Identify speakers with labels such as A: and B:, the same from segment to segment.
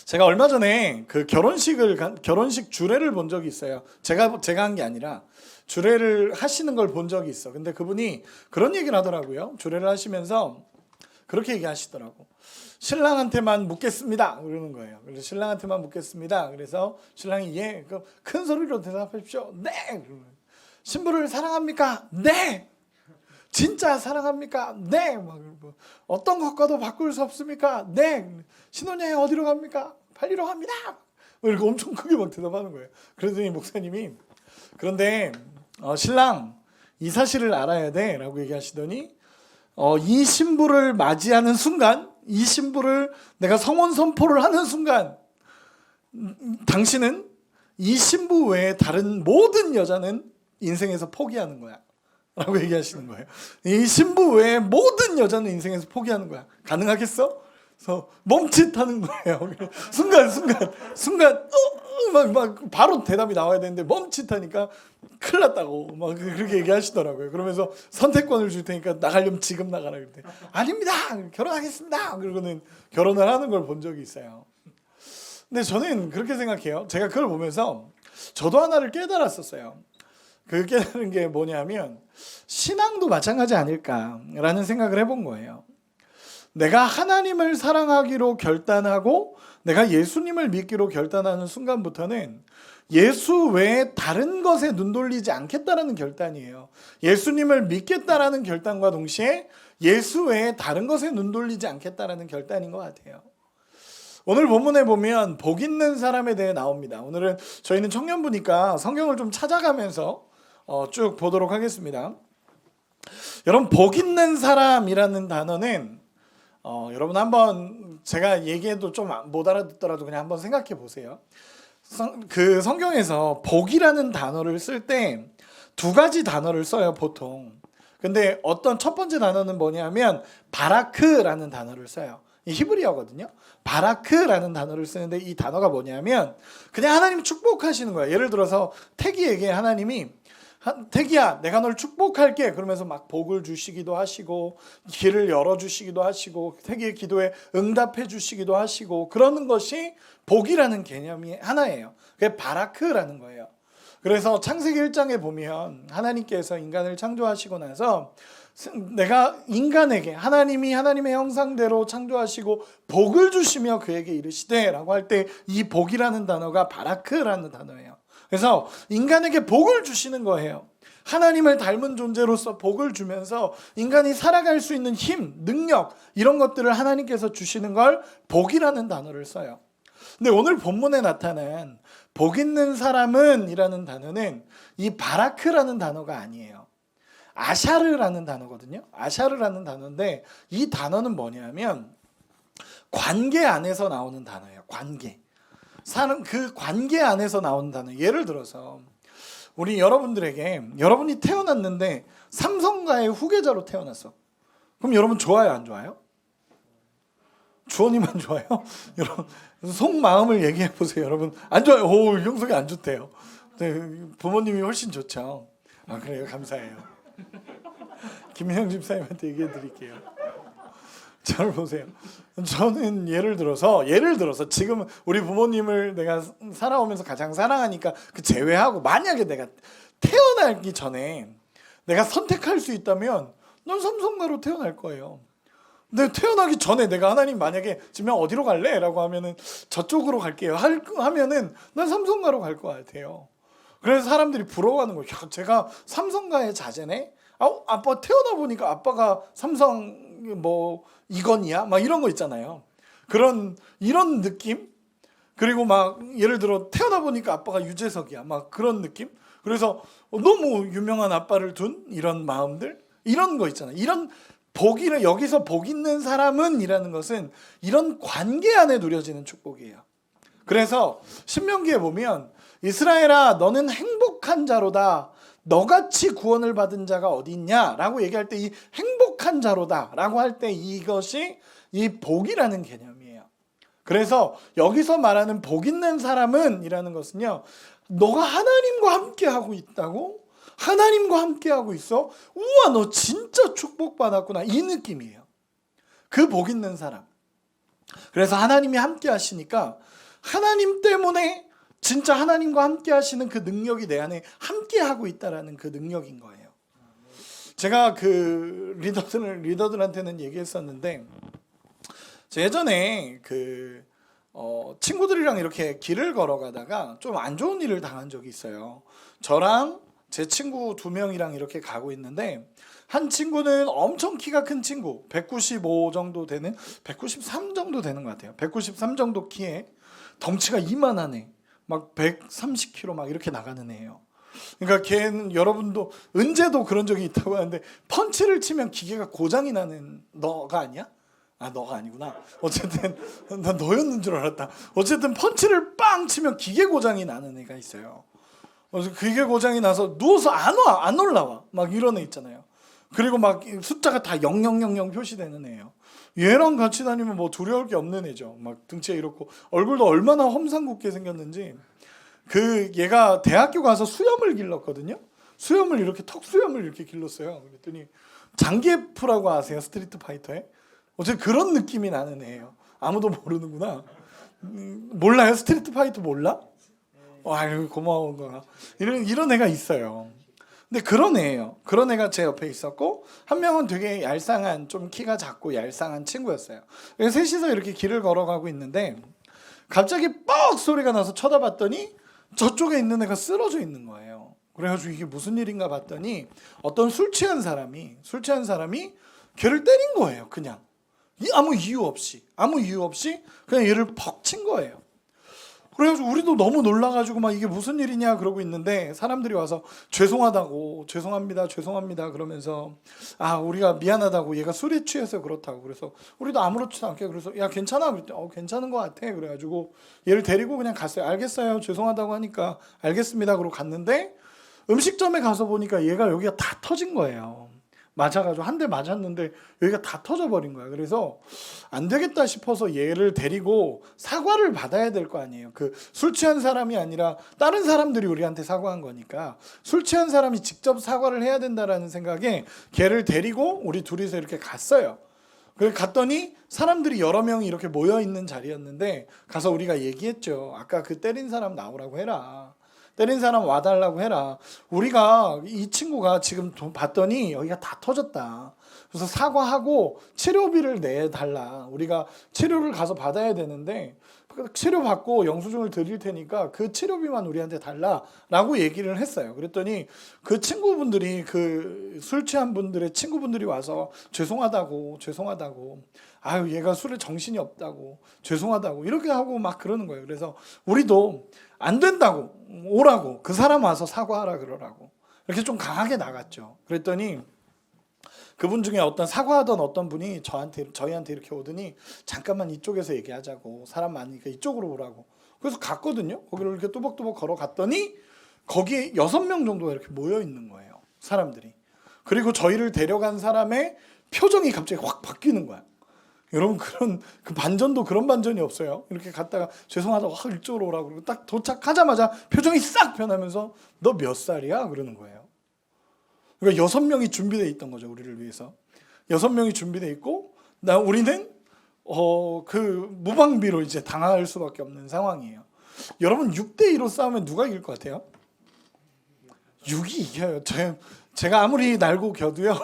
A: 제가 얼마 전에 그 결혼식 주례를 본 적이 있어요. 제가 한 게 아니라 주례를 하시는 걸 본 적이 있어. 근데 그분이 그런 얘기를 하더라고요. 주례를 하시면서 그렇게 얘기하시더라고. 신랑한테만 묻겠습니다. 그러는 거예요. 그래서 신랑한테만 묻겠습니다. 그래서 신랑이 예, 그럼 큰 소리로 대답하십시오. 네. 신부를 사랑합니까? 네. 진짜 사랑합니까? 네. 어떤 것과도 바꿀 수 없습니까? 네. 신혼여행 어디로 갑니까? 발리로 갑니다. 이렇게 엄청 크게 막 대답하는 거예요. 그러더니 목사님이 그런데 신랑 이 사실을 알아야 돼 라고 얘기하시더니 이 신부를 맞이하는 순간, 이 신부를 내가 성혼 선포를 하는 순간 당신은 이 신부 외에 다른 모든 여자는 인생에서 포기하는 거야 라고 얘기하시는 거예요. 이 신부 외에 모든 여자는 인생에서 포기하는 거야. 가능하겠어? 그래서 멈칫하는 거예요. 순간 막 바로 대답이 나와야 되는데 멈칫하니까 큰일 났다고 막 그렇게 얘기하시더라고요. 그러면서 선택권을 줄 테니까 나가려면 지금 나가라 그랬더니 아닙니다. 결혼하겠습니다. 그러고는 결혼을 하는 걸 본 적이 있어요. 근데 저는 그렇게 생각해요. 제가 그걸 보면서 저도 하나를 깨달았었어요. 그 깨달은 게 뭐냐면 신앙도 마찬가지 아닐까라는 생각을 해본 거예요. 내가 하나님을 사랑하기로 결단하고 내가 예수님을 믿기로 결단하는 순간부터는 예수 외에 다른 것에 눈 돌리지 않겠다라는 결단이에요. 예수님을 믿겠다라는 결단과 동시에 예수 외에 다른 것에 눈 돌리지 않겠다라는 결단인 것 같아요. 오늘 본문에 보면 복 있는 사람에 대해 나옵니다. 오늘은 저희는 청년부니까 성경을 좀 찾아가면서 쭉 보도록 하겠습니다. 여러분, 복 있는 사람이라는 단어는 여러분 한번 제가 얘기해도 좀 못 알아듣더라도 그냥 한번 생각해 보세요. 그 성경에서 복이라는 단어를 쓸 때 두 가지 단어를 써요, 보통. 근데 어떤 첫 번째 단어는 뭐냐면 바라크라는 단어를 써요. 이 히브리어거든요. 바라크라는 단어를 쓰는데 이 단어가 뭐냐면 그냥 하나님이 축복하시는 거예요. 예를 들어서 태기에게 하나님이 태기야 내가 널 축복할게 그러면서 막 복을 주시기도 하시고 길을 열어주시기도 하시고 태기의 기도에 응답해 주시기도 하시고 그러는 것이 복이라는 개념이 하나예요. 그게 바라크라는 거예요. 그래서 창세기 1장에 보면 하나님께서 인간을 창조하시고 나서 내가 인간에게 하나님이 하나님의 형상대로 창조하시고 복을 주시며 그에게 이르시되 라고 할 때 이 복이라는 단어가 바라크라는 단어예요. 그래서 인간에게 복을 주시는 거예요. 하나님을 닮은 존재로서 복을 주면서 인간이 살아갈 수 있는 힘, 능력 이런 것들을 하나님께서 주시는 걸 복이라는 단어를 써요. 근데 오늘 본문에 나타난 복 있는 사람은 이라는 단어는 이 바라크라는 단어가 아니에요. 아샤르라는 단어거든요. 아샤르라는 단어인데 이 단어는 뭐냐면 관계 안에서 나오는 단어예요. 관계. 사는 그 관계 안에서 나오는 단어. 예를 들어서 우리 여러분들에게 여러분이 태어났는데 삼성가의 후계자로 태어났어. 그럼 여러분 좋아요, 안 좋아요? 주원이만 좋아요? 여러분 속마음을 얘기해 보세요. 여러분 안 좋아요. 오, 형석이 안 좋대요. 네, 부모님이 훨씬 좋죠. 아 그래요, 감사해요. 김민영 집사님한테 얘기해 드릴게요. 저를 보세요. 저는 예를 들어서 지금 우리 부모님을 내가 살아오면서 가장 사랑하니까 그 제외하고 만약에 내가 태어나기 전에 내가 선택할 수 있다면 난 삼성가로 태어날 거예요. 근데 태어나기 전에 내가 하나님 만약에 지금 어디로 갈래? 라고 하면은 저쪽으로 갈게요. 하면은 난 삼성가로 갈 것 같아요. 그래서 사람들이 부러워하는 거예요. 야, 제가 삼성가의 자제네? 아빠 태어나 보니까 아빠가 삼성 뭐 이건희야? 막 이런 거 있잖아요. 이런 느낌? 그리고 막 예를 들어 태어나 보니까 아빠가 유재석이야. 막 그런 느낌? 그래서 너무 유명한 아빠를 둔 이런 마음들? 이런 거 있잖아요. 이런 여기서 복 있는 사람은 이라는 것은 이런 관계 안에 누려지는 축복이에요. 그래서 신명기에 보면 이스라엘아 너는 행복한 자로다. 너같이 구원을 받은 자가 어디 있냐? 라고 얘기할 때 이 행복한 자로다 라고 할 때 이것이 이 복이라는 개념이에요. 그래서 여기서 말하는 복 있는 사람은 이라는 것은요, 너가 하나님과 함께 하고 있다고? 하나님과 함께 하고 있어? 우와, 너 진짜 축복받았구나. 이 느낌이에요. 그 복 있는 사람. 그래서 하나님이 함께 하시니까 하나님 때문에 진짜 하나님과 함께 하시는 그 능력이 내 안에 함께 하고 있다라는 그 능력인 거예요. 제가 그 리더들한테는 얘기했었는데, 예전에 친구들이랑 이렇게 길을 걸어가다가 좀 안 좋은 일을 당한 적이 있어요. 저랑 제 친구 2명이랑 이렇게 가고 있는데, 한 친구는 엄청 키가 큰 친구, 195 정도 되는, 193 정도 되는 것 같아요. 193 정도 키에 덩치가 이만한 애, 막 130kg 막 이렇게 나가는 애예요. 그러니까 걔는, 여러분도 은재도 그런 적이 있다고 하는데, 펀치를 치면 기계가 고장이 나는, 너가 아니야? 아, 너가 아니구나. 어쨌든 난 너였는 줄 알았다. 어쨌든 펀치를 빵 치면 기계 고장이 나는 애가 있어요. 그래서 기계 고장이 나서 누워서 안 올라와. 막 이런 애 있잖아요. 그리고 막 숫자가 다 0000 표시되는 애예요. 얘랑 같이 다니면 뭐 두려울 게 없는 애죠. 막 등치가 이렇고 얼굴도 얼마나 험상궂게 생겼는지. 얘가 대학교 가서 수염을 길렀거든요. 수염을 이렇게 턱수염을 이렇게 길렀어요. 그랬더니 장기프라고 아세요? 스트리트 파이터에? 어쨌든 그런 느낌이 나는 애예요. 아무도 모르는구나. 몰라요? 스트리트 파이터 몰라? 아유, 고마운 거야. 이런 애가 있어요. 근데 그런 애예요. 그런 애가 제 옆에 있었고, 한 명은 되게 얄쌍한, 좀 키가 작고 얄쌍한 친구였어요. 그래서 셋이서 이렇게 길을 걸어가고 있는데 갑자기 뻑 소리가 나서 쳐다봤더니 저쪽에 있는 애가 쓰러져 있는 거예요. 그래가지고 이게 무슨 일인가 봤더니 어떤 술 취한 사람이 걔를 때린 거예요. 그냥 아무 이유 없이 그냥 얘를 퍽 친 거예요. 그래가지고 우리도 너무 놀라가지고 막 이게 무슨 일이냐 그러고 있는데, 사람들이 와서 죄송합니다 그러면서, 우리가 미안하다고, 얘가 술에 취해서 그렇다고. 그래서 우리도 아무렇지도 않게, 그래서 야 괜찮아 그랬더니 괜찮은 것 같아. 그래가지고 얘를 데리고 그냥 갔어요. 알겠어요, 죄송하다고 하니까 알겠습니다 그러고 갔는데, 음식점에 가서 보니까 얘가 여기가 다 터진 거예요. 맞아가지고 한 대 맞았는데 여기가 다 터져버린 거야. 그래서 안 되겠다 싶어서 얘를 데리고 사과를 받아야 될 거 아니에요. 술 취한 사람이 아니라 다른 사람들이 우리한테 사과한 거니까 술 취한 사람이 직접 사과를 해야 된다라는 생각에 걔를 데리고 우리 둘이서 이렇게 갔어요. 그래서 갔더니 사람들이 여러 명이 이렇게 모여 있는 자리였는데, 가서 우리가 얘기했죠. 아까 그 때린 사람 나오라고 해라. 때린 사람 와달라고 해라. 우리가 이 친구가 지금 봤더니 여기가 다 터졌다. 그래서 사과하고 치료비를 내달라. 우리가 치료를 가서 받아야 되는데 치료받고 영수증을 드릴 테니까 그 치료비만 우리한테 달라라고 얘기를 했어요. 그랬더니 그 친구분들이, 술 취한 분들의 친구분들이 와서 죄송하다고 아유 얘가 술에 정신이 없다고 죄송하다고 이렇게 하고 막 그러는 거예요. 그래서 우리도 안 된다고, 오라고, 그 사람 와서 사과하라 그러라고 이렇게 좀 강하게 나갔죠. 그랬더니 그분 중에 사과하던 어떤 분이 저희한테 이렇게 오더니, 잠깐만 이쪽에서 얘기하자고, 사람 많으니까 이쪽으로 오라고. 그래서 갔거든요. 거기를 이렇게 뚜벅뚜벅 걸어갔더니 거기에 6명 정도가 이렇게 모여 있는 거예요, 사람들이. 그리고 저희를 데려간 사람의 표정이 갑자기 확 바뀌는 거야. 여러분, 그 반전도 그런 반전이 없어요. 이렇게 갔다가 죄송하다고 확 이쪽으로 오라고 그러고 딱 도착하자마자 표정이 싹 변하면서 너 몇 살이야? 그러는 거예요. 그러니까 6명이 준비되어 있던 거죠, 우리를 위해서. 6명이 준비되어 있고, 우리는 무방비로 이제 당할 수밖에 없는 상황이에요. 여러분, 6대2로 싸우면 누가 이길 것 같아요? 6이 이겨요. 제가 아무리 날고 겨도요.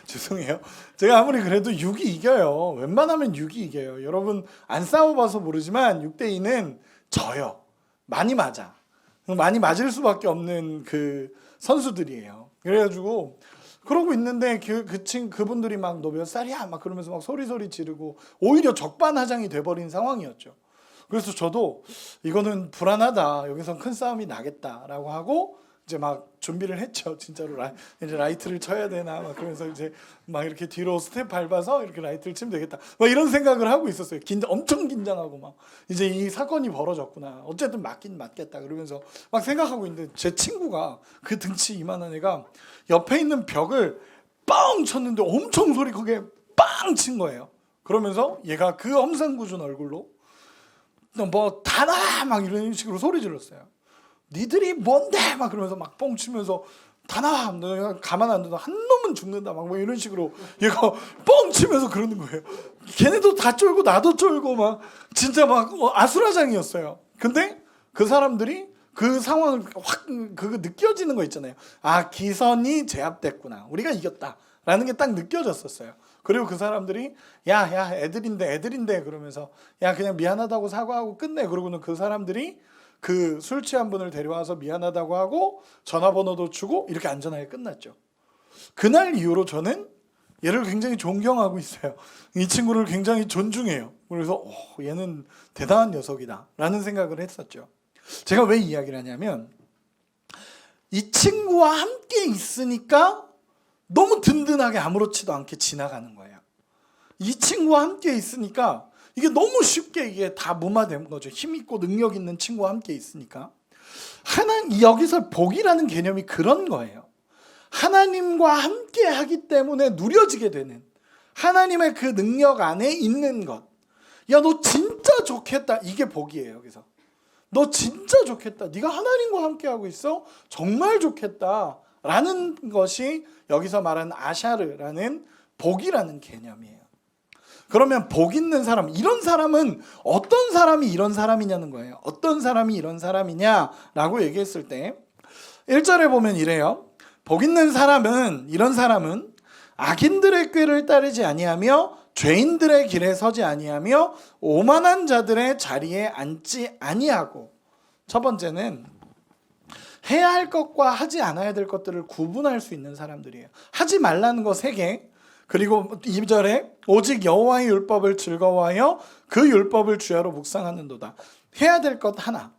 A: 죄송해요. 제가 아무리 그래도 6이 이겨요. 웬만하면 6이 이겨요. 여러분 안 싸워봐서 모르지만 6대2는 져요. 많이 맞을 수밖에 없는 선수들이에요. 그래가지고 그러고 있는데 그분들이 막 너 몇 살이야? 막 그러면서 막 소리 지르고 오히려 적반하장이 돼버린 상황이었죠. 그래서 저도 이거는 불안하다. 여기서 큰 싸움이 나겠다라고 하고 이제 막 준비를 했죠. 진짜로 이제 라이트를 쳐야 되나 막 그러면서 이제 막 이렇게 뒤로 스텝 밟아서 이렇게 라이트를 치면 되겠다. 막 이런 생각을 하고 있었어요. 엄청 긴장하고 막 이제 이 사건이 벌어졌구나. 어쨌든 맞긴 맞겠다. 그러면서 막 생각하고 있는데 제 친구가, 그 등치 이만한 애가 옆에 있는 벽을 빵 쳤는데 엄청 소리 크게 빵 친 거예요. 그러면서 얘가 그 험상궂은 얼굴로 뭐 다나 막 이런 식으로 소리 질렀어요. 니들이 뭔데? 막 그러면서 막 뻥 치면서 다 나와. 너 가만 안 둬도 한 놈은 죽는다. 막 뭐 이런 식으로 얘가 뻥 치면서 그러는 거예요. 걔네도 다 쫄고 나도 쫄고 막 진짜 막 아수라장이었어요. 근데 그 사람들이 그 상황을 확 그거 느껴지는 거 있잖아요. 아, 기선이 제압됐구나. 우리가 이겼다라는 게 딱 느껴졌었어요. 그리고 그 사람들이 야 애들인데 그러면서 야 그냥 미안하다고 사과하고 끝내. 그러고는 그 사람들이 그 술 취한 분을 데려와서 미안하다고 하고 전화번호도 주고 이렇게 안전하게 끝났죠. 그날 이후로 저는 얘를 굉장히 존경하고 있어요. 이 친구를 굉장히 존중해요. 그래서 얘는 대단한 녀석이다 라는 생각을 했었죠. 제가 왜 이야기를 하냐면 이 친구와 함께 있으니까 너무 든든하게 아무렇지도 않게 지나가는 거예요. 이 친구와 함께 있으니까 이게 너무 쉽게 이게 다 무마된 거죠. 힘 있고 능력 있는 친구와 함께 있으니까. 여기서 복이라는 개념이 그런 거예요. 하나님과 함께 하기 때문에 누려지게 되는 하나님의 그 능력 안에 있는 것. 야, 너 진짜 좋겠다. 이게 복이에요. 여기서. 너 진짜 좋겠다. 네가 하나님과 함께 하고 있어? 정말 좋겠다. 라는 것이 여기서 말하는 아샤르라는 복이라는 개념이에요. 그러면 복 있는 사람, 이런 사람은 어떤 사람이 이런 사람이냐는 거예요. 어떤 사람이 이런 사람이냐라고 얘기했을 때 1절에 보면 이래요. 복 있는 사람은, 이런 사람은 악인들의 꾀를 따르지 아니하며 죄인들의 길에 서지 아니하며 오만한 자들의 자리에 앉지 아니하고. 첫 번째는 해야 할 것과 하지 않아야 될 것들을 구분할 수 있는 사람들이에요. 하지 말라는 거 3개. 그리고 2절에 오직 여호와의 율법을 즐거워하여 그 율법을 주야로 묵상하는도다. 해야 될 것 하나,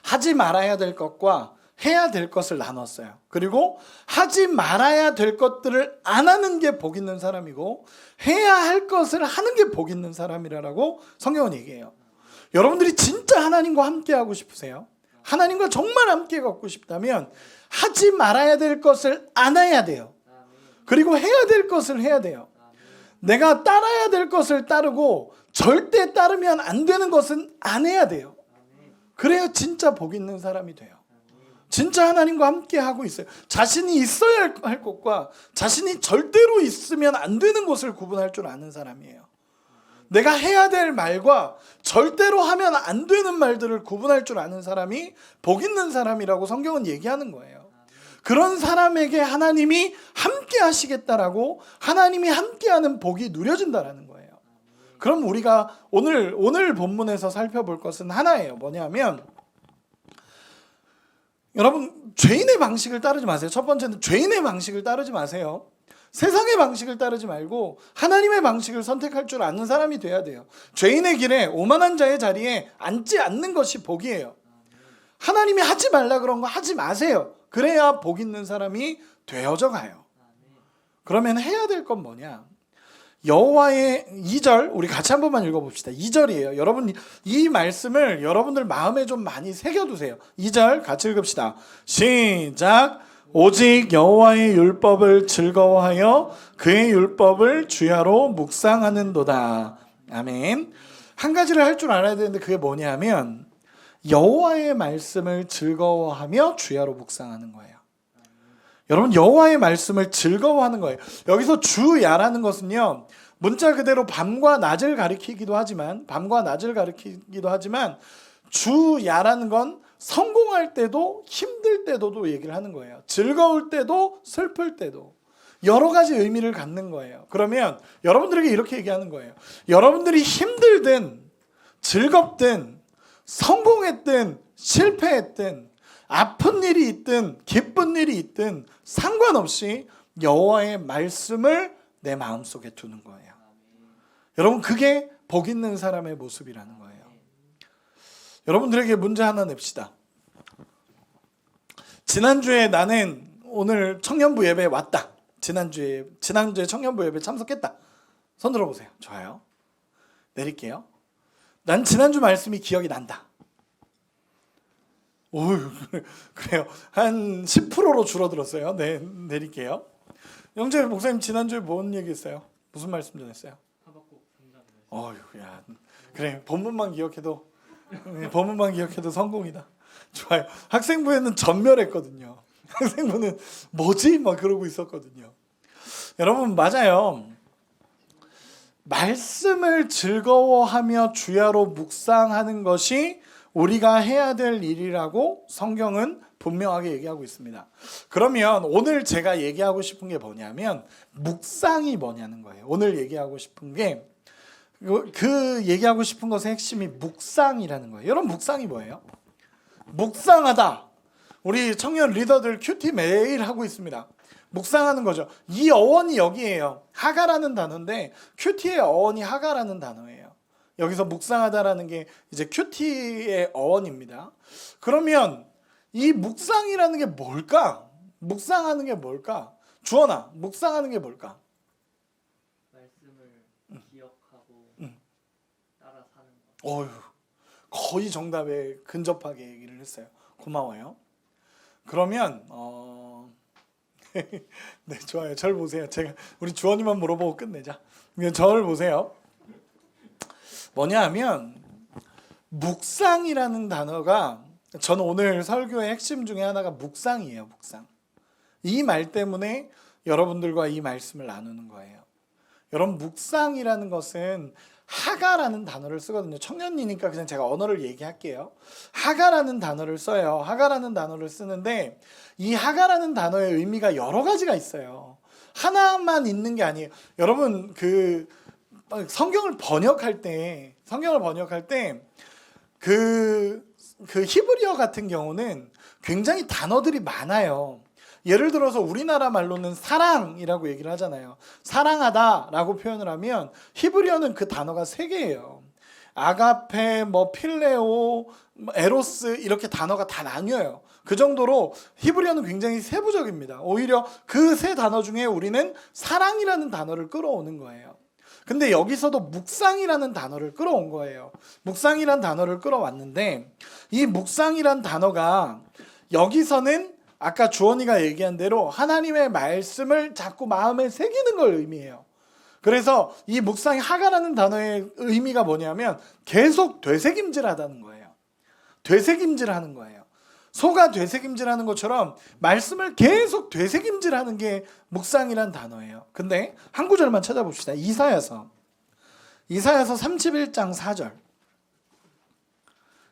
A: 하지 말아야 될 것과 해야 될 것을 나눴어요. 그리고 하지 말아야 될 것들을 안 하는 게 복 있는 사람이고 해야 할 것을 하는 게 복 있는 사람이라고 성경은 얘기해요. 여러분들이 진짜 하나님과 함께 하고 싶으세요? 하나님과 정말 함께 걷고 싶다면 하지 말아야 될 것을 안 해야 돼요. 그리고 해야 될 것을 해야 돼요. 내가 따라야 될 것을 따르고 절대 따르면 안 되는 것은 안 해야 돼요. 그래야 진짜 복 있는 사람이 돼요. 진짜 하나님과 함께 하고 있어요. 자신이 있어야 할 것과 자신이 절대로 있으면 안 되는 것을 구분할 줄 아는 사람이에요. 내가 해야 될 말과 절대로 하면 안 되는 말들을 구분할 줄 아는 사람이 복 있는 사람이라고 성경은 얘기하는 거예요. 그런 사람에게 하나님이 함께 하시겠다라고 하나님이 함께하는 복이 누려진다라는 거예요. 그럼 우리가 오늘 본문에서 살펴볼 것은 하나예요. 뭐냐면 여러분, 죄인의 방식을 따르지 마세요. 첫 번째는 죄인의 방식을 따르지 마세요. 세상의 방식을 따르지 말고 하나님의 방식을 선택할 줄 아는 사람이 돼야 돼요. 죄인의 길에 오만한 자의 자리에 앉지 않는 것이 복이에요. 하나님이 하지 말라 그런 거 하지 마세요. 그래야 복 있는 사람이 되어져 가요. 그러면 해야 될 건 뭐냐? 여호와의 2절 우리 같이 한 번만 읽어봅시다. 2절이에요. 여러분 이 말씀을 여러분들 마음에 좀 많이 새겨두세요. 2절 같이 읽읍시다. 시작. 오직 여호와의 율법을 즐거워하여 그의 율법을 주야로 묵상하는도다. 아멘. 한 가지를 할 줄 알아야 되는데 그게 뭐냐면 여호와의 말씀을 즐거워하며 주야로 묵상하는 거예요. 여러분 여호와의 말씀을 즐거워하는 거예요. 여기서 주야라는 것은요. 문자 그대로 밤과 낮을 가리키기도 하지만 주야라는 건 성공할 때도 힘들 때도도 얘기를 하는 거예요. 즐거울 때도 슬플 때도 여러 가지 의미를 갖는 거예요. 그러면 여러분들에게 이렇게 얘기하는 거예요. 여러분들이 힘들든 즐겁든 성공했든 실패했든 아픈 일이 있든 기쁜 일이 있든 상관없이 여호와의 말씀을 내 마음속에 두는 거예요. 여러분 그게 복 있는 사람의 모습이라는 거예요. 여러분들에게 문제 하나 냅시다. 지난주에 나는 오늘 청년부 예배에 왔다. 지난주에 청년부 예배 참석했다. 손 들어보세요. 좋아요. 내릴게요. 난 지난주 말씀이 기억이 난다. 그래요. 한 10%로 줄어들었어요. 네, 내릴게요. 영재 목사님 지난주에 뭔 얘기했어요? 무슨 말씀 전했어요? 야, 그래 본문만 기억해도 성공이다. 좋아요. 학생부에는 전멸했거든요. 학생부는 뭐지? 막 그러고 있었거든요. 여러분 맞아요. 말씀을 즐거워하며 주야로 묵상하는 것이 우리가 해야 될 일이라고 성경은 분명하게 얘기하고 있습니다. 그러면 오늘 제가 얘기하고 싶은 게 뭐냐면 묵상이 뭐냐는 거예요. 오늘 얘기하고 싶은 게 그 얘기하고 싶은 것의 핵심이 묵상이라는 거예요. 여러분 묵상이 뭐예요? 묵상하다. 우리 청년 리더들 큐티 매일 하고 있습니다. 묵상하는 거죠. 이 어원이 여기에요. 하가라는 단어인데 큐티의 어원이 하가라는 단어예요. 여기서 묵상하다라는 게 이제 큐티의 어원입니다. 그러면 이 묵상이라는 게 뭘까? 묵상하는 게 뭘까? 주원아, 묵상하는 게 뭘까?
B: 말씀을 기억하고 따라 사는 것.
A: 어휴, 거의 정답에 근접하게 얘기를 했어요. 고마워요. 그러면 네, 좋아요. 절 보세요. 제가 우리 주원이만 물어보고 끝내자. 절 보세요. 뭐냐 하면 묵상이라는 단어가 저는 오늘 설교의 핵심 중에 하나가 묵상이에요. 묵상. 이 말 때문에 여러분들과 이 말씀을 나누는 거예요. 여러분 묵상이라는 것은 하가라는 단어를 쓰거든요. 청년이니까 그냥 제가 언어를 얘기할게요. 하가라는 단어를 써요. 하가라는 단어를 쓰는데 이 하가라는 단어의 의미가 여러 가지가 있어요. 하나만 있는 게 아니에요. 여러분 그 성경을 번역할 때 그 히브리어 같은 경우는 굉장히 단어들이 많아요. 예를 들어서 우리나라 말로는 사랑이라고 얘기를 하잖아요. 사랑하다라고 표현을 하면 히브리어는 그 단어가 3개예요. 아가페, 필레오, 에로스 이렇게 단어가 다 나뉘어요. 그 정도로 히브리어는 굉장히 세부적입니다. 오히려 그 3 단어 중에 우리는 사랑이라는 단어를 끌어오는 거예요. 근데 여기서도 묵상이라는 단어를 끌어온 거예요. 묵상이라는 단어를 끌어왔는데 이 묵상이라는 단어가 여기서는 아까 주원이가 얘기한 대로 하나님의 말씀을 자꾸 마음에 새기는 걸 의미해요. 그래서 이 묵상이 하가라는 단어의 의미가 뭐냐면 계속 되새김질하다는 거예요. 되새김질하는 거예요. 소가 되새김질하는 것처럼 말씀을 계속 되새김질하는 게 묵상이란 단어예요. 근데 한 구절만 찾아봅시다. 이사야서 31장 4절.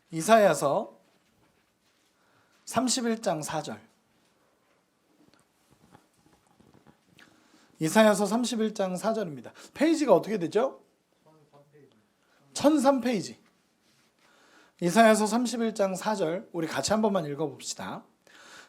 A: 이사야서 31장 4절. 이사야서 31장 4절입니다. 페이지가 어떻게 되죠? 1003페이지. 이사야서 31장 4절 우리 같이 한 번만 읽어봅시다.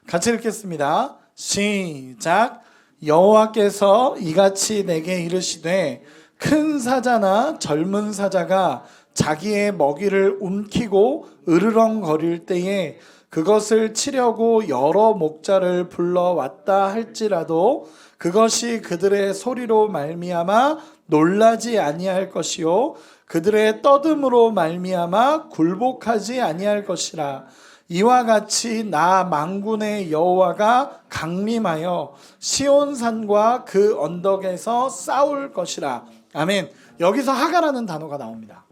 A: 같이 읽겠습니다. 시작. 여호와께서 이같이 내게 이르시되 큰 사자나 젊은 사자가 자기의 먹이를 움키고 으르렁거릴 때에 그것을 치려고 여러 목자를 불러왔다 할지라도 그것이 그들의 소리로 말미암아 놀라지 아니할 것이요 그들의 떠듦으로 말미암아 굴복하지 아니할 것이라. 이와 같이 나 만군의 여호와가 강림하여 시온산과 그 언덕에서 싸울 것이라. 아멘. 여기서 하가라는 단어가 나옵니다.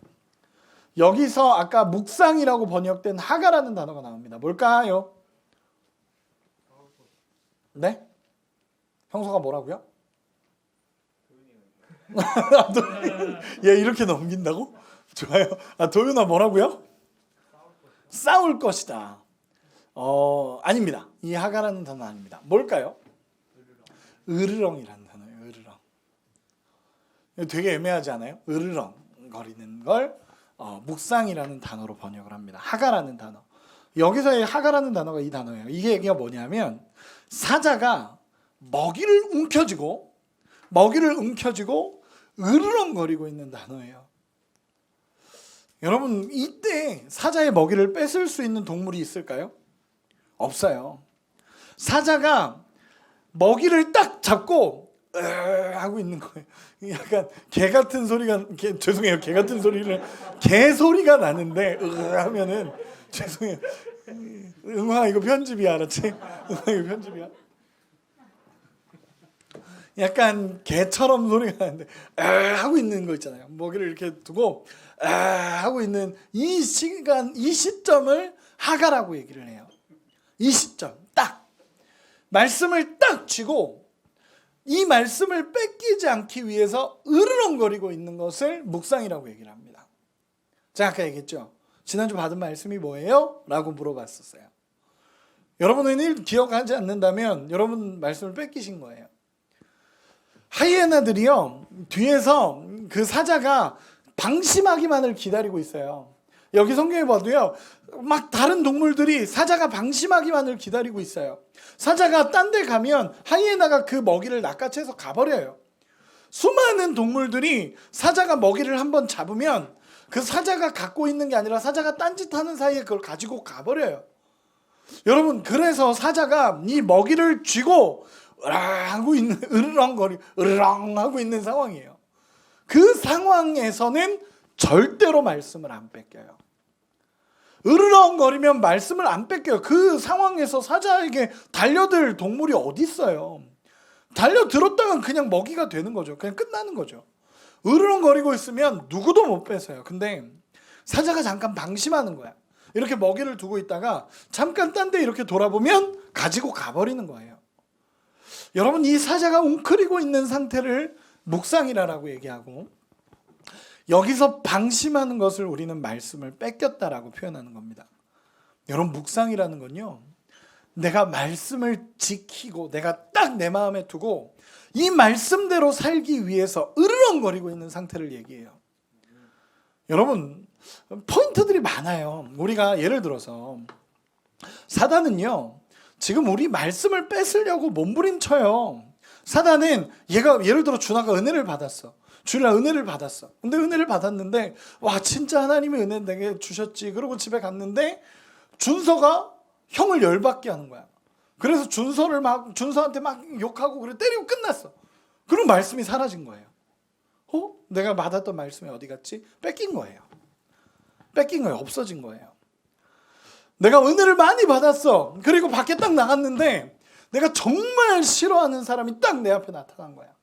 A: 여기서 아까 묵상이라고 번역된 하가라는 단어가 나옵니다. 뭘까요? 네? 형소가 뭐라고요? 얘 이렇게 넘긴다고? 좋아요. 도윤아 뭐라고요? 싸울 것이다. 아닙니다. 이 하가라는 단어 아닙니다. 뭘까요? 으르렁이라는 단어예요. 으르렁. 되게 애매하지 않아요? 으르렁 거리는 걸 묵상이라는 단어로 번역을 합니다. 하가라는 단어. 여기서의 하가라는 단어가 이 단어예요. 이게 얘기가 뭐냐면 사자가 먹이를 움켜쥐고 으르렁거리고 있는 단어예요. 여러분 이때 사자의 먹이를 뺏을 수 있는 동물이 있을까요? 없어요. 사자가 먹이를 딱 잡고 하고 있는 거예요. 약간 개 같은 소리가 죄송해요. 개 같은 소리를 개 소리가 나는데 하면은 죄송해요. 응화 이거 편집이야, 알았지? 응화 이거 편집이야. 약간 개처럼 소리가 나는데 하고 있는 거 있잖아요. 먹이를 이렇게 두고 하고 있는 이 시간, 이 시점을 하가라고 얘기를 해요. 이 시점 딱 말씀을 딱 쥐고 이 말씀을 뺏기지 않기 위해서 으르렁거리고 있는 것을 묵상이라고 얘기를 합니다. 제가 아까 얘기했죠. 지난주 받은 말씀이 뭐예요? 라고 물어봤었어요. 여러분은 기억하지 않는다면 여러분 말씀을 뺏기신 거예요. 하이에나들이요, 뒤에서 그 사자가 방심하기만을 기다리고 있어요. 여기 성경에 봐도요, 막 다른 동물들이 사자가 방심하기만을 기다리고 있어요. 사자가 딴 데 가면 하이에나가 그 먹이를 낚아채서 가버려요. 수많은 동물들이 사자가 먹이를 한번 잡으면 그 사자가 갖고 있는 게 아니라 사자가 딴짓하는 사이에 그걸 가지고 가버려요. 여러분, 그래서 사자가 이 먹이를 쥐고 으르렁 하고 있는 상황이에요. 그 상황에서는 절대로 말씀을 안 뺏겨요. 으르렁거리면 말씀을 안 뺏겨요. 그 상황에서 사자에게 달려들 동물이 어디 있어요? 달려들었다간 그냥 먹이가 되는 거죠. 그냥 끝나는 거죠. 으르렁거리고 있으면 누구도 못 뺏어요. 근데 사자가 잠깐 방심하는 거야. 이렇게 먹이를 두고 있다가 잠깐 딴 데 이렇게 돌아보면 가지고 가버리는 거예요. 여러분, 이 사자가 웅크리고 있는 상태를 묵상이라고 얘기하고, 여기서 방심하는 것을 우리는 말씀을 뺏겼다라고 표현하는 겁니다. 여러분, 묵상이라는 건요, 내가 말씀을 지키고 내가 딱 내 마음에 두고 이 말씀대로 살기 위해서 으르렁거리고 있는 상태를 얘기해요. 여러분, 포인트들이 많아요. 우리가 예를 들어서 사단은요, 지금 우리 말씀을 뺏으려고 몸부림쳐요. 사단은 얘가 예를 들어 준하가 은혜를 받았어. 주일날 은혜를 받았어. 근데 은혜를 받았는데 와, 진짜 하나님의 은혜 내게 주셨지. 그러고 집에 갔는데 준서가 형을 열받게 하는 거야. 그래서 준서한테 막 욕하고 그래 때리고 끝났어. 그럼 말씀이 사라진 거예요. 내가 받았던 말씀이 어디 갔지? 뺏긴 거예요. 없어진 거예요. 내가 은혜를 많이 받았어. 그리고 밖에 딱 나갔는데 내가 정말 싫어하는 사람이 딱 내 앞에 나타난 거야.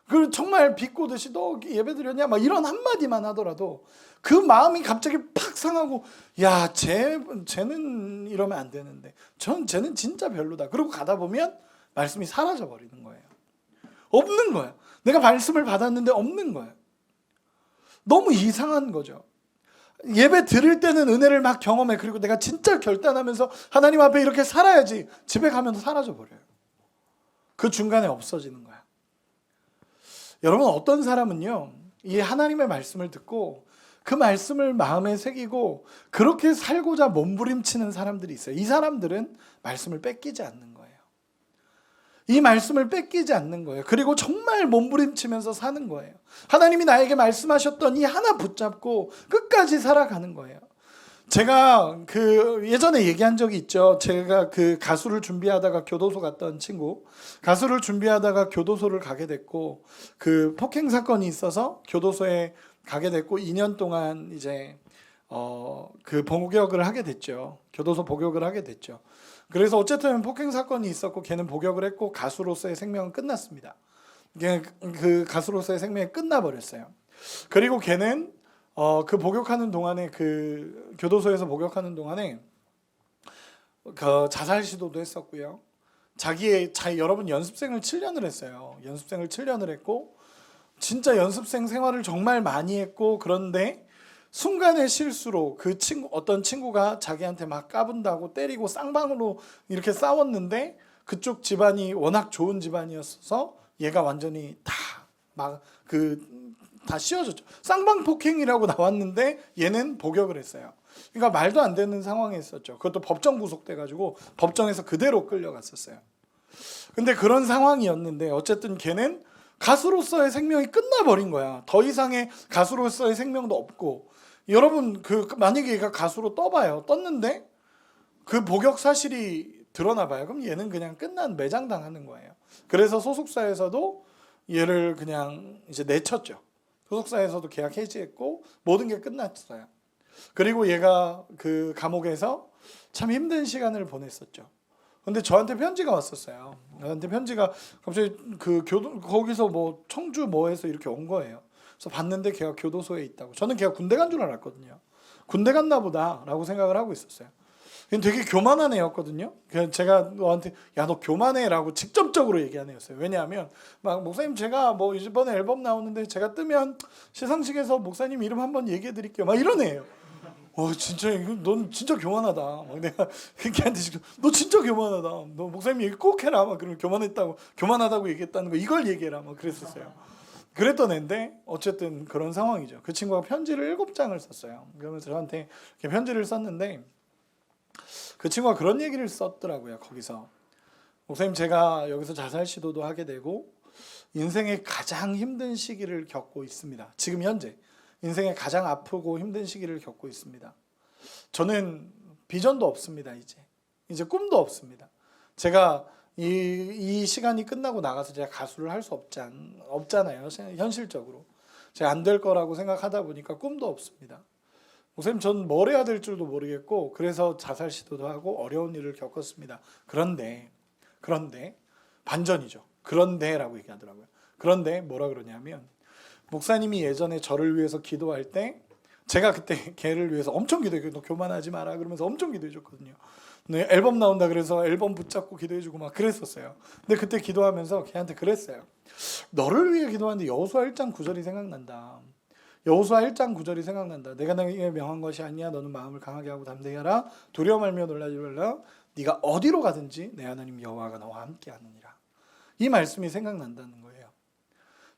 A: 그리고 정말 비꼬듯이 너 예배 드렸냐? 막 이런 한마디만 하더라도 그 마음이 갑자기 팍 상하고, 야, 쟤는 이러면 안 되는데. 쟤는 진짜 별로다. 그러고 가다 보면 말씀이 사라져 버리는 거예요. 없는 거야. 내가 말씀을 받았는데 없는 거야. 너무 이상한 거죠. 예배 드릴 때는 은혜를 막 경험해. 그리고 내가 진짜 결단하면서 하나님 앞에 이렇게 살아야지. 집에 가면 사라져 버려요. 그 중간에 없어지는 거야. 여러분, 어떤 사람은요, 이 하나님의 말씀을 듣고 그 말씀을 마음에 새기고 그렇게 살고자 몸부림치는 사람들이 있어요. 이 사람들은 말씀을 뺏기지 않는 거예요. 이 말씀을 뺏기지 않는 거예요. 그리고 정말 몸부림치면서 사는 거예요. 하나님이 나에게 말씀하셨던 이 하나 붙잡고 끝까지 살아가는 거예요. 제가 예전에 얘기한 적이 있죠. 제가 가수를 준비하다가 교도소 갔던 친구, 가수를 준비하다가 교도소를 가게 됐고, 폭행 사건이 있어서 교도소에 가게 됐고 2년 동안 이제 복역을 하게 됐죠. 교도소 복역을 하게 됐죠. 그래서 어쨌든 폭행 사건이 있었고 걔는 복역을 했고 가수로서의 생명은 끝났습니다. 그 가수로서의 생명이 끝나버렸어요. 그리고 걔는 복역하는 동안에 교도소에서 복역하는 동안에 자살 시도도 했었고요. 여러분 연습생을 7년을 했어요. 연습생을 7년을 했고 진짜 연습생 생활을 정말 많이 했고, 그런데 순간의 실수로 어떤 친구가 자기한테 막 까분다고 때리고 쌍방으로 이렇게 싸웠는데 그쪽 집안이 워낙 좋은 집안이었어서 얘가 완전히 다 씌워졌죠. 쌍방폭행이라고 나왔는데 얘는 복역을 했어요. 그러니까 말도 안 되는 상황에 있었죠. 그것도 법정 구속돼가지고 법정에서 그대로 끌려갔었어요. 근데 그런 상황이었는데 어쨌든 걔는 가수로서의 생명이 끝나버린 거야. 더 이상의 가수로서의 생명도 없고. 여러분, 만약에 얘가 가수로 떴는데 그 복역 사실이 드러나 봐요. 그럼 얘는 그냥 매장당하는 거예요. 그래서 소속사에서도 얘를 그냥 이제 내쳤죠. 소속사에서도 계약 해지했고 모든 게 끝났어요. 그리고 얘가 감옥에서 참 힘든 시간을 보냈었죠. 근데 저한테 편지가 왔었어요. 저한테 편지가 갑자기 거기서 청주 뭐해서 이렇게 온 거예요. 그래서 봤는데 걔가 교도소에 있다고. 저는 걔가 군대 간 줄 알았거든요. 군대 갔나 보다라고 생각을 하고 있었어요. 되게 교만한 애였거든요. 그래서 제가 너한테 야 너 교만해라고 직접적으로 얘기 안 했어요. 왜냐하면 막 목사님 제가 뭐 이번에 앨범 나오는데 제가 뜨면 시상식에서 목사님 이름 한번 얘기해 드릴게요. 막 이런 애예요. 진짜 넌 진짜 교만하다. 막 내가 걔한테 지금 너 진짜 교만하다. 너 목사님 얘기 꼭 해라. 막 그러면 교만하다고 얘기했다는 거 이걸 얘기해라. 막 그랬었어요. 그랬던 애인데 어쨌든 그런 상황이죠. 그 친구가 편지를 7장을 썼어요. 그러면서 저한테 이렇게 편지를 썼는데 그 친구가 그런 얘기를 썼더라고요. 거기서 목사님 제가 여기서 자살 시도도 하게 되고 인생의 가장 힘든 시기를 겪고 있습니다. 지금 현재 인생의 가장 아프고 힘든 시기를 겪고 있습니다. 저는 비전도 없습니다. 이제 꿈도 없습니다. 제가 이 시간이 끝나고 나가서 제가 가수를 할 수 없잖아요. 현실적으로 제가 안 될 거라고 생각하다 보니까 꿈도 없습니다. 목사님 전 뭘 해야 될 줄도 모르겠고 그래서 자살 시도도 하고 어려운 일을 겪었습니다. 그런데 반전이죠. 그런데라고 얘기하더라고요. 그런데 뭐라 그러냐면 목사님이 예전에 저를 위해서 기도할 때 제가 그때 걔를 위해서 엄청 기도했거든요. 너 교만하지 마라 그러면서 엄청 기도해 줬거든요. 네, 앨범 나온다 그래서 앨범 붙잡고 기도해 주고 막 그랬었어요. 근데 그때 기도하면서 걔한테 그랬어요. 너를 위해 기도하는데 여호수아 1장 9절이 생각난다. 여호수아 1장 9절이 생각난다. 내가 너에게 명한 것이 아니야. 너는 마음을 강하게 하고 담대히 하라. 두려워 말며 놀라지 말라. 네가 어디로 가든지 내 하나님 여호와가 너와 함께 하느니라. 이 말씀이 생각난다는 거예요.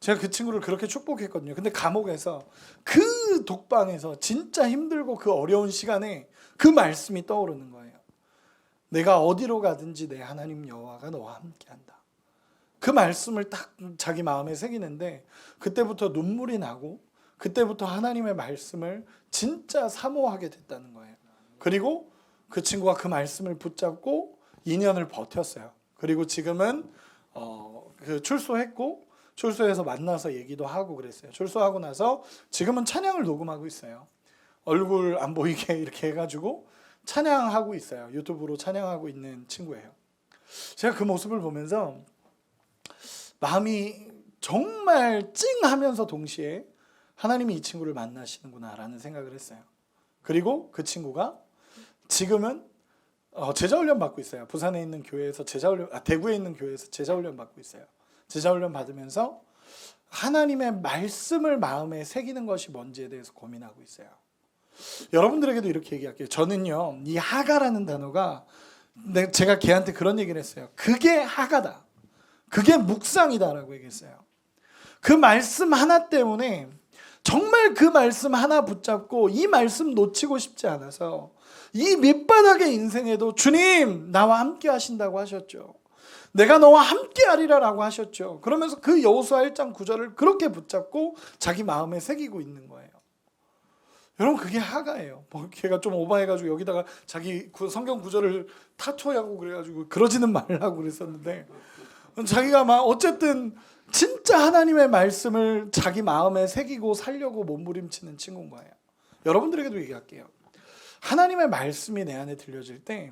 A: 제가 그 친구를 그렇게 축복했거든요. 근데 감옥에서 그 독방에서 진짜 힘들고 그 어려운 시간에 그 말씀이 떠오르는 거예요. 내가 어디로 가든지 내 하나님 여호와가 너와 함께한다. 그 말씀을 딱 자기 마음에 새기는데 그때부터 눈물이 나고 그때부터 하나님의 말씀을 진짜 사모하게 됐다는 거예요. 그리고 그 친구가 그 말씀을 붙잡고 2년을 버텼어요. 그리고 지금은 출소했고 출소해서 만나서 얘기도 하고 그랬어요. 출소하고 나서 지금은 찬양을 녹음하고 있어요. 얼굴 안 보이게 이렇게 해가지고 찬양하고 있어요. 유튜브로 찬양하고 있는 친구예요. 제가 그 모습을 보면서 마음이 정말 찡하면서 동시에 하나님이 이 친구를 만나시는구나라는 생각을 했어요. 그리고 그 친구가 지금은 제자훈련 받고 있어요. 부산에 있는 교회에서 대구에 있는 교회에서 제자훈련 받고 있어요. 제자훈련 받으면서 하나님의 말씀을 마음에 새기는 것이 뭔지에 대해서 고민하고 있어요. 여러분들에게도 이렇게 얘기할게요. 저는요, 이 하가라는 단어가 제가 걔한테 그런 얘기를 했어요. 그게 하가다. 그게 묵상이다라고 얘기했어요. 그 말씀 하나 때문에 정말 그 말씀 하나 붙잡고 이 말씀 놓치고 싶지 않아서 이 밑바닥의 인생에도 주님 나와 함께 하신다고 하셨죠. 내가 너와 함께 하리라라고 하셨죠. 그러면서 그 여호수아 1장 9절을 그렇게 붙잡고 자기 마음에 새기고 있는 거예요. 여러분 그게 하가예요. 걔가 좀 오버해가지고 여기다가 자기 성경 구절을 타투하고 그래가지고 그러지는 말라고 그랬었는데 자기가 막 어쨌든 진짜 하나님의 말씀을 자기 마음에 새기고 살려고 몸부림치는 친구인 거예요. 여러분들에게도 얘기할게요. 하나님의 말씀이 내 안에 들려질 때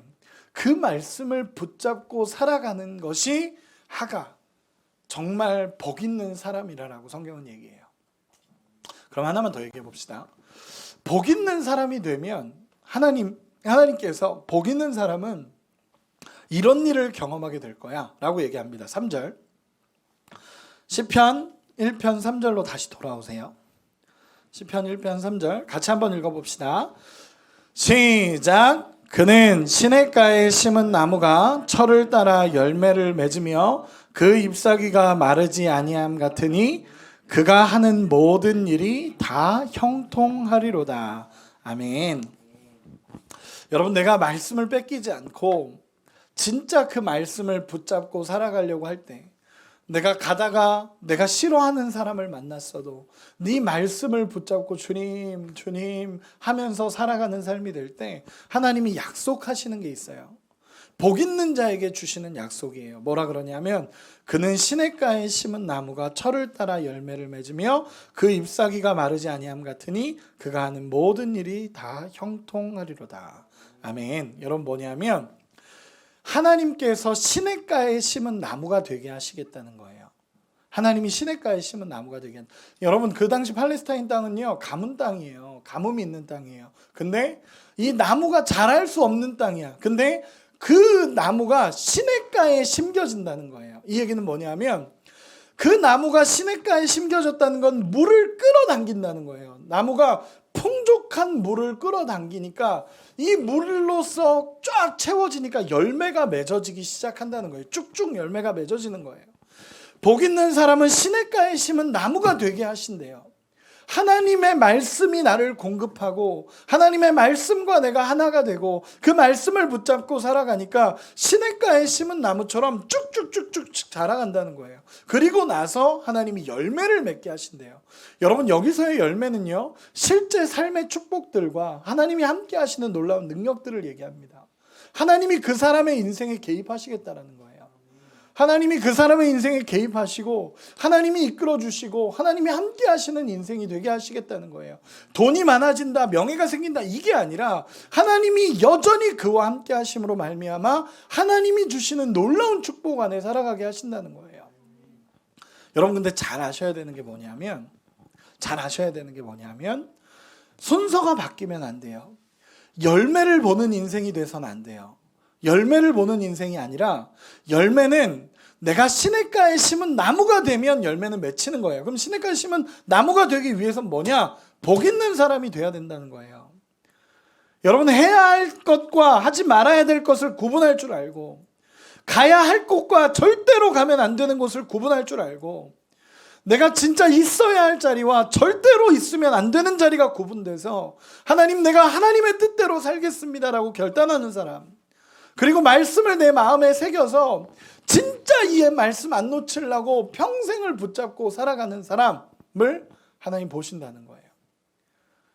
A: 그 말씀을 붙잡고 살아가는 것이 하가, 정말 복 있는 사람이라고 성경은 얘기해요. 그럼 하나만 더 얘기해 봅시다. 복 있는 사람이 되면 하나님께서 복 있는 사람은 이런 일을 경험하게 될 거야 라고 얘기합니다. 3절 시편 1편 3절로 다시 돌아오세요. 시편 1편 3절 같이 한번 읽어봅시다. 시작. 그는 시냇가에 심은 나무가 철을 따라 열매를 맺으며 그 잎사귀가 마르지 아니함 같으니 그가 하는 모든 일이 다 형통하리로다. 아멘. 여러분 내가 말씀을 뺏기지 않고 진짜 그 말씀을 붙잡고 살아가려고 할 때 내가 가다가 내가 싫어하는 사람을 만났어도 네 말씀을 붙잡고 주님 주님 하면서 살아가는 삶이 될 때 하나님이 약속하시는 게 있어요. 복 있는 자에게 주시는 약속이에요. 뭐라 그러냐면 그는 시냇가에 심은 나무가 철을 따라 열매를 맺으며 그 잎사귀가 마르지 아니함 같으니 그가 하는 모든 일이 다 형통하리로다. 아멘. 여러분 뭐냐면 하나님께서 시냇가에 심은 나무가 되게 하시겠다는 거예요. 하나님이 시냇가에 심은 나무가 되게 한다. 여러분 그 당시 팔레스타인 땅은요 가문 땅이에요. 가뭄이 있는 땅이에요. 근데 이 나무가 자랄 수 없는 땅이야. 근데 그 나무가 시냇가에 심겨진다는 거예요. 이 얘기는 뭐냐면 그 나무가 시냇가에 심겨졌다는 건 물을 끌어당긴다는 거예요. 나무가 풍족한 물을 끌어당기니까 이 물로서 쫙 채워지니까 열매가 맺어지기 시작한다는 거예요. 쭉쭉 열매가 맺어지는 거예요. 복 있는 사람은 시냇가에 심은 나무가 되게 하신대요. 하나님의 말씀이 나를 공급하고 하나님의 말씀과 내가 하나가 되고 그 말씀을 붙잡고 살아가니까 시냇가에 심은 나무처럼 쭉쭉쭉쭉 자라간다는 거예요. 그리고 나서 하나님이 열매를 맺게 하신대요. 여러분 여기서의 열매는요 실제 삶의 축복들과 하나님이 함께 하시는 놀라운 능력들을 얘기합니다. 하나님이 그 사람의 인생에 개입하시겠다라는 거예요. 하나님이 그 사람의 인생에 개입하시고 하나님이 이끌어 주시고 하나님이 함께 하시는 인생이 되게 하시겠다는 거예요. 돈이 많아진다, 명예가 생긴다 이게 아니라 하나님이 여전히 그와 함께 하심으로 말미암아 하나님이 주시는 놀라운 축복 안에 살아가게 하신다는 거예요. 여러분 근데 잘 아셔야 되는 게 뭐냐면 순서가 바뀌면 안 돼요. 열매를 보는 인생이 돼서는 안 돼요. 열매를 보는 인생이 아니라 열매는 내가 시냇가에 심은 나무가 되면 열매는 맺히는 거예요. 그럼 시냇가에 심은 나무가 되기 위해서는 뭐냐? 복 있는 사람이 돼야 된다는 거예요. 여러분 해야 할 것과 하지 말아야 될 것을 구분할 줄 알고 가야 할 곳과 절대로 가면 안 되는 곳을 구분할 줄 알고 내가 진짜 있어야 할 자리와 절대로 있으면 안 되는 자리가 구분돼서 하나님 내가 하나님의 뜻대로 살겠습니다라고 결단하는 사람, 그리고 말씀을 내 마음에 새겨서 진짜 이 말씀 안 놓치려고 평생을 붙잡고 살아가는 사람을 하나님 보신다는 거예요.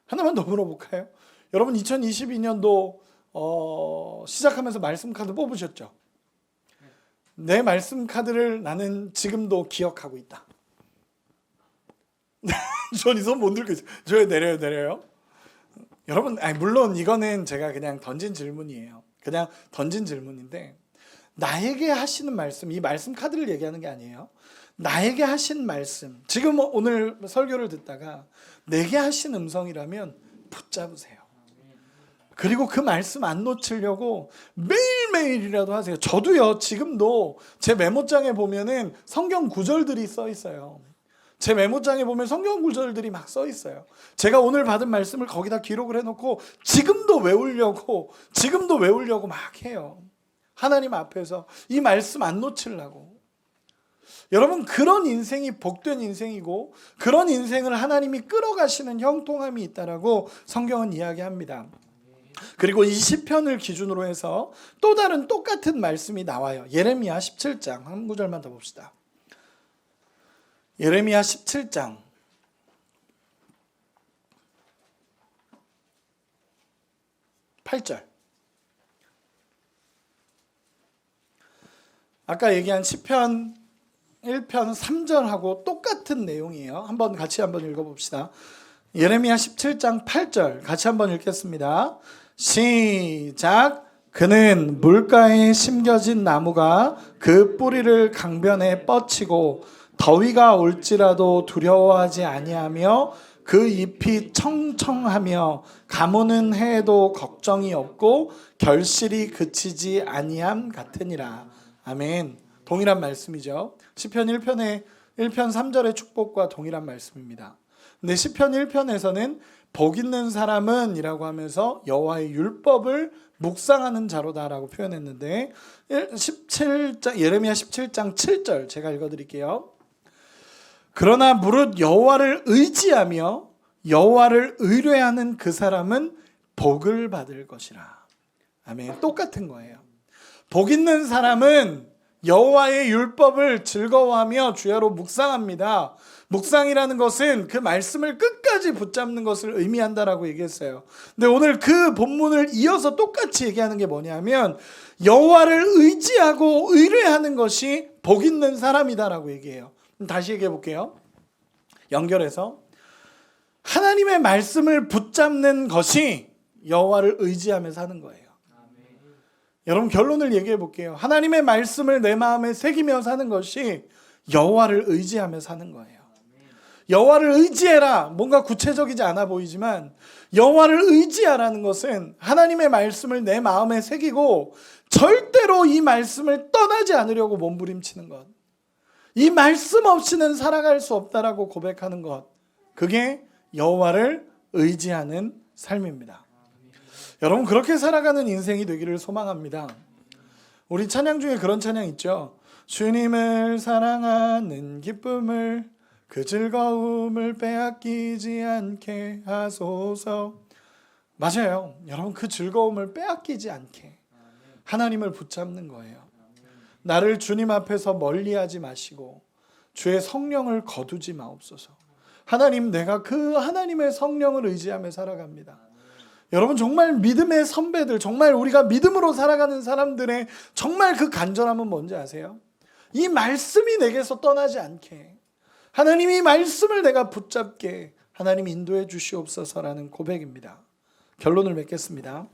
A: 하나만 더 물어볼까요? 여러분 2022년도 시작하면서 말씀 카드 뽑으셨죠? 내 말씀 카드를 나는 지금도 기억하고 있다. 전 이 손 못 들고 있어요. 저 내려요. 여러분 물론 이거는 제가 그냥 던진 질문이에요. 그냥 던진 질문인데 나에게 하시는 말씀, 이 말씀 카드를 얘기하는 게 아니에요. 나에게 하신 말씀, 지금 오늘 설교를 듣다가 내게 하신 음성이라면 붙잡으세요. 그리고 그 말씀 안 놓치려고 매일매일이라도 하세요. 저도요 지금도 제 메모장에 보면은 성경 구절들이 써 있어요. 제 메모장에 보면 성경 구절들이 막 써 있어요. 제가 오늘 받은 말씀을 거기다 기록을 해놓고 지금도 외우려고 막 해요. 하나님 앞에서 이 말씀 안 놓치려고. 여러분 그런 인생이 복된 인생이고 그런 인생을 하나님이 끌어가시는 형통함이 있다라고 성경은 이야기합니다. 그리고 이 시편을 기준으로 해서 또 다른 똑같은 말씀이 나와요. 예레미야 17장 한 구절만 더 봅시다. 예레미야 17장 8절. 아까 얘기한 시편 1편 3절하고 똑같은 내용이에요. 같이 한번 읽어봅시다. 예레미야 17장 8절 같이 한번 읽겠습니다. 시작. 그는 물가에 심겨진 나무가 그 뿌리를 강변에 뻗치고 더위가 올지라도 두려워하지 아니하며 그 잎이 청청하며 가무는 해에도 걱정이 없고 결실이 그치지 아니함 같으니라. 아멘. 동일한 말씀이죠. 시편 1편 3절의 축복과 동일한 말씀입니다. 근데 시편 1편에서는 복 있는 사람은 이라고 하면서 여호와의 율법을 묵상하는 자로다라고 표현했는데 예레미야 17장 7절 제가 읽어드릴게요. 그러나 무릇 여호와를 의지하며 여호와를 의뢰하는 그 사람은 복을 받을 것이라. 아멘. 똑같은 거예요. 복 있는 사람은 여호와의 율법을 즐거워하며 주야로 묵상합니다. 묵상이라는 것은 그 말씀을 끝까지 붙잡는 것을 의미한다라고 얘기했어요. 근데 오늘 그 본문을 이어서 똑같이 얘기하는 게 뭐냐면 여호와를 의지하고 의뢰하는 것이 복 있는 사람이다라고 얘기해요. 다시 얘기해 볼게요. 연결해서 하나님의 말씀을 붙잡는 것이 여호와를 의지하면서 하는 거예요. 여러분 결론을 얘기해 볼게요. 하나님의 말씀을 내 마음에 새기며 사는 것이 여호와를 의지하며 사는 거예요. 여호와를 의지해라. 뭔가 구체적이지 않아 보이지만 여호와를 의지하라는 것은 하나님의 말씀을 내 마음에 새기고 절대로 이 말씀을 떠나지 않으려고 몸부림치는 것. 이 말씀 없이는 살아갈 수 없다라고 고백하는 것. 그게 여호와를 의지하는 삶입니다. 여러분 그렇게 살아가는 인생이 되기를 소망합니다. 우리 찬양 중에 그런 찬양 있죠. 주님을 사랑하는 기쁨을 그 즐거움을 빼앗기지 않게 하소서. 맞아요. 여러분 그 즐거움을 빼앗기지 않게 하나님을 붙잡는 거예요. 나를 주님 앞에서 멀리하지 마시고 주의 성령을 거두지 마옵소서. 하나님, 내가 그 하나님의 성령을 의지하며 살아갑니다. 여러분 정말 믿음의 선배들, 정말 우리가 믿음으로 살아가는 사람들의 정말 그 간절함은 뭔지 아세요? 이 말씀이 내게서 떠나지 않게, 하나님 이 말씀을 내가 붙잡게 하나님 인도해 주시옵소서라는 고백입니다. 결론을 맺겠습니다.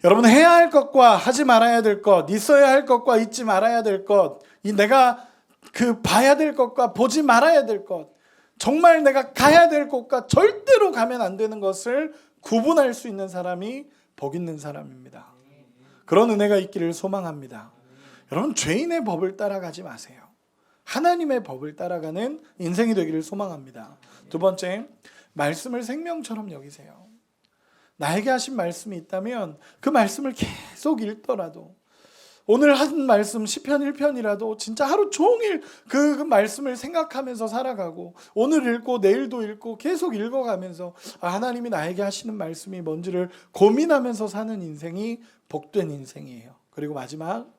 A: 여러분 해야 할 것과 하지 말아야 될 것, 있어야 할 것과 잊지 말아야 될 것, 이 내가 그 봐야 될 것과 보지 말아야 될 것, 정말 내가 가야 될 곳과 절대로 가면 안 되는 것을 구분할 수 있는 사람이 복 있는 사람입니다. 그런 은혜가 있기를 소망합니다. 여러분 죄인의 법을 따라가지 마세요. 하나님의 법을 따라가는 인생이 되기를 소망합니다. 두 번째, 말씀을 생명처럼 여기세요. 나에게 하신 말씀이 있다면 그 말씀을 계속 읽더라도, 오늘 한 말씀 시편 1편이라도 진짜 하루 종일 그 말씀을 생각하면서 살아가고, 오늘 읽고 내일도 읽고 계속 읽어가면서 하나님이 나에게 하시는 말씀이 뭔지를 고민하면서 사는 인생이 복된 인생이에요. 그리고 마지막,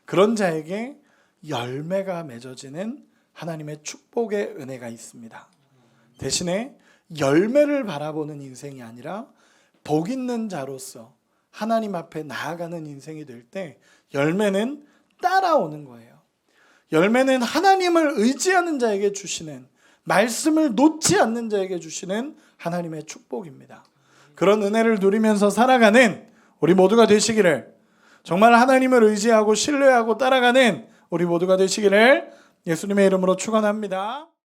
A: 그런 자에게 열매가 맺어지는 하나님의 축복의 은혜가 있습니다. 대신에 열매를 바라보는 인생이 아니라 복 있는 자로서 하나님 앞에 나아가는 인생이 될 때 열매는 따라오는 거예요. 열매는 하나님을 의지하는 자에게 주시는, 말씀을 놓지 않는 자에게 주시는 하나님의 축복입니다. 그런 은혜를 누리면서 살아가는 우리 모두가 되시기를, 정말 하나님을 의지하고 신뢰하고 따라가는 우리 모두가 되시기를 예수님의 이름으로 축원합니다.